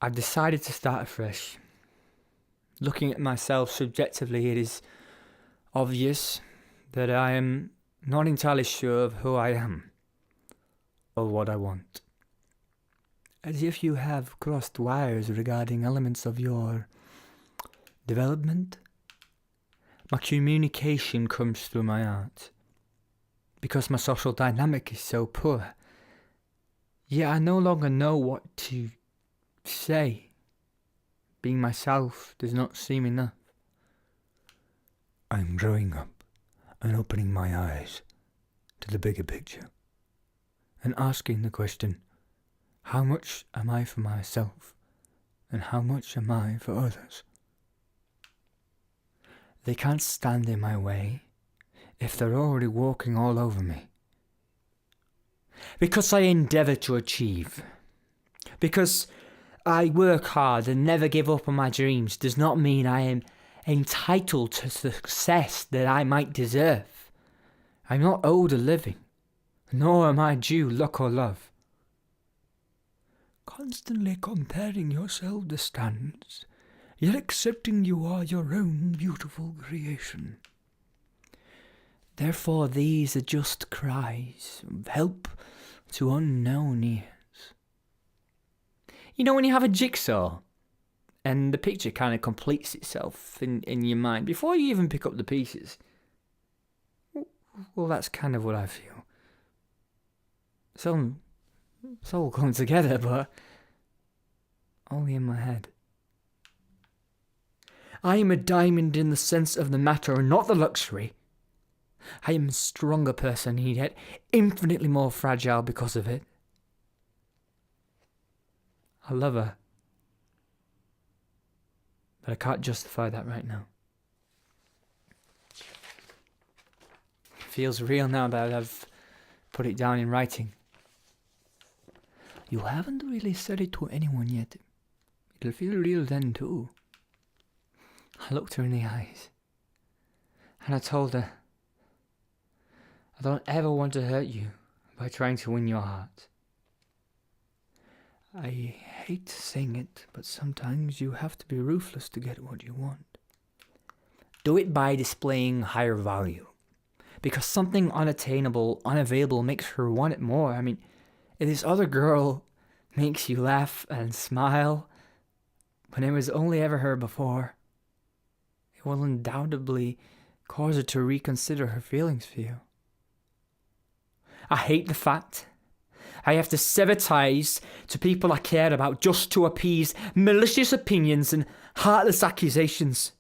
I've decided to start afresh. Looking at myself subjectively, it is obvious that I am not entirely sure of who I am or what I want. As if you have crossed wires regarding elements of your development. My communication comes through my art. Because my social dynamic is so poor. Yet I no longer know what to say. Being myself does not seem enough. I'm growing up and opening my eyes to the bigger picture. And asking the question, how much am I for myself? And how much am I for others? They can't stand in my way if they're already walking all over me. Because I endeavour to achieve. Because I work hard and never give up on my dreams does not mean I am entitled to success that I might deserve. I'm not owed a living, nor am I due luck or love. Constantly comparing yourself to standards, yet accepting you are your own beautiful creation. Therefore these are just cries of help to unknown ears. You know when you have a jigsaw and the picture kind of completes itself in your mind before you even pick up the pieces? Well, that's kind of what I feel. It's all come together, but only in my head. I am a diamond in the sense of the matter and not the luxury. I am a stronger person, yet infinitely more fragile because of it. I love her, but I can't justify that right now. It feels real now that I've put it down in writing. You haven't really said it to anyone yet. It'll feel real then too. I looked her in the eyes, and I told her, I don't ever want to hurt you by trying to win your heart. I hate saying it, but sometimes you have to be ruthless to get what you want. Do it by displaying higher value. Because something unattainable, unavailable makes her want it more. I mean, if this other girl makes you laugh and smile when it was only ever her before, it will undoubtedly cause her to reconsider her feelings for you. I hate the fact I have to sever ties to people I care about just to appease malicious opinions and heartless accusations.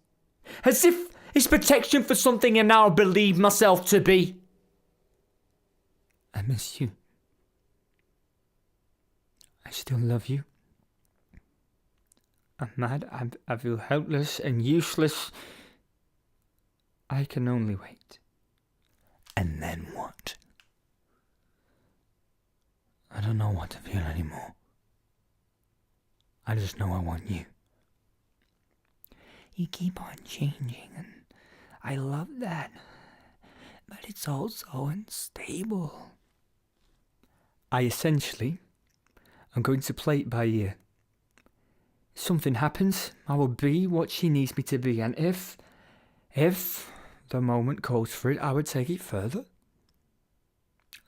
As if it's protection for something I now believe myself to be. I miss you. I still love you. I'm mad. I feel helpless and useless. I can only wait. And then what? I don't know what to feel anymore. I just know I want you. You keep on changing, and I love that. But it's also unstable. I essentially am going to play it by ear. If something happens, I will be what she needs me to be, and if the moment calls for it, I would take it further.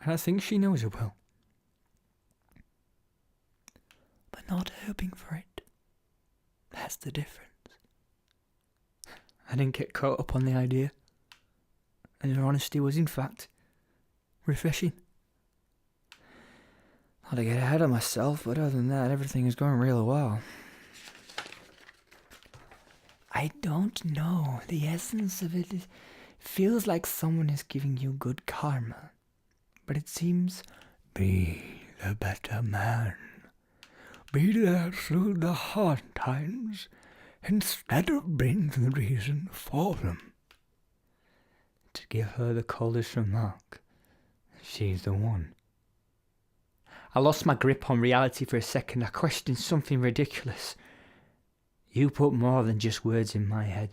And I think she knows it will. But not hoping for it. That's the difference. I didn't get caught up on the idea. And her honesty was, in fact, refreshing. Not to get ahead of myself, but other than that, everything is going real well. I don't know. The essence of it feels like someone is giving you good karma. But it seems, be the better man. Be there through the hard times, instead of being the reason for them. To give her the coldest remark, she's the one. I lost my grip on reality for a second. I questioned something ridiculous. You put more than just words in my head.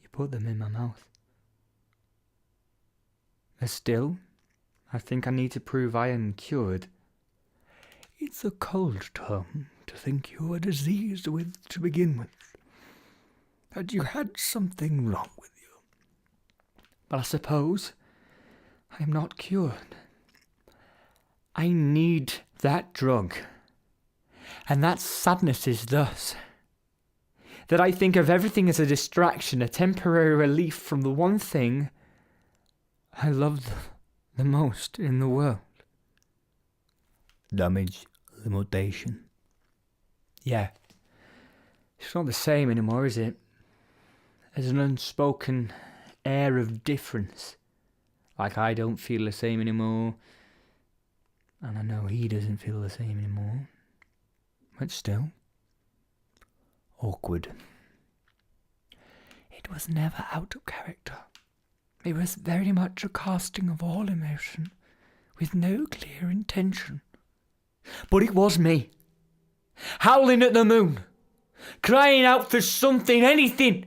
You put them in my mouth. But still, I think I need to prove I am cured. It's a cold term to think you were diseased with to begin with, that you had something wrong with you. But I suppose I am not cured. I need that drug. And that sadness is thus, that I think of everything as a distraction, a temporary relief from the one thing I love the most in the world. Damage limitation. Yeah. It's not the same anymore, is it? There's an unspoken air of difference. Like I don't feel the same anymore. And I know he doesn't feel the same anymore. But still. Awkward. It was never out of character. It was very much a casting of all emotion, with no clear intention. But it was me, howling at the moon, crying out for something, anything.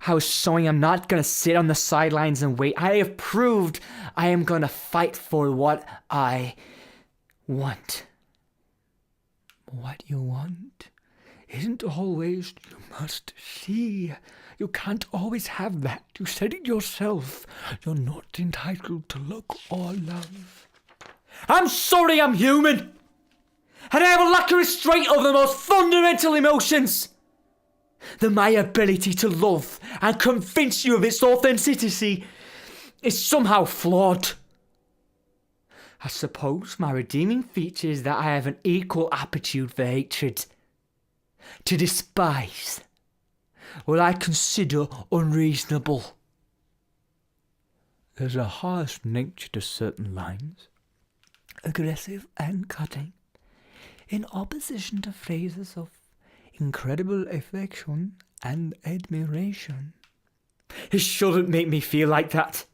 I was showing I'm not going to sit on the sidelines and wait. I have proved I am going to fight for what I want. What you want isn't always you must see. You can't always have that. You said it yourself. You're not entitled to look or love. I'm sorry I'm human. And I have a lack of restraint over the most fundamental emotions. That my ability to love and convince you of its authenticity is somehow flawed. I suppose my redeeming feature is that I have an equal aptitude for hatred. To despise what I consider unreasonable. There's a harsh nature to certain lines, aggressive and cutting, in opposition to phrases of incredible affection and admiration. It shouldn't make me feel like that.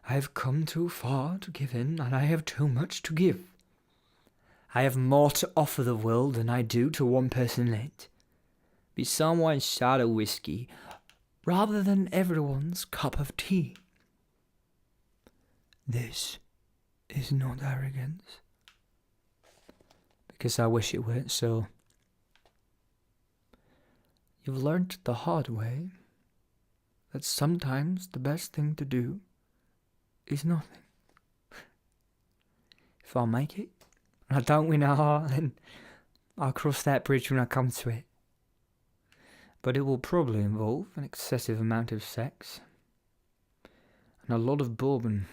I have come too far to give in, and I have too much to give. I have more to offer the world than I do to one person in it. Be someone's shot of whiskey, rather than everyone's cup of tea. This is not arrogance, because I wish it weren't so. You've learnt the hard way that sometimes the best thing to do is nothing. If I make it, and I don't win a heart, then I'll cross that bridge when I come to it. But it will probably involve an excessive amount of sex and a lot of bourbon.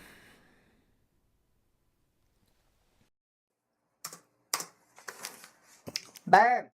Bam!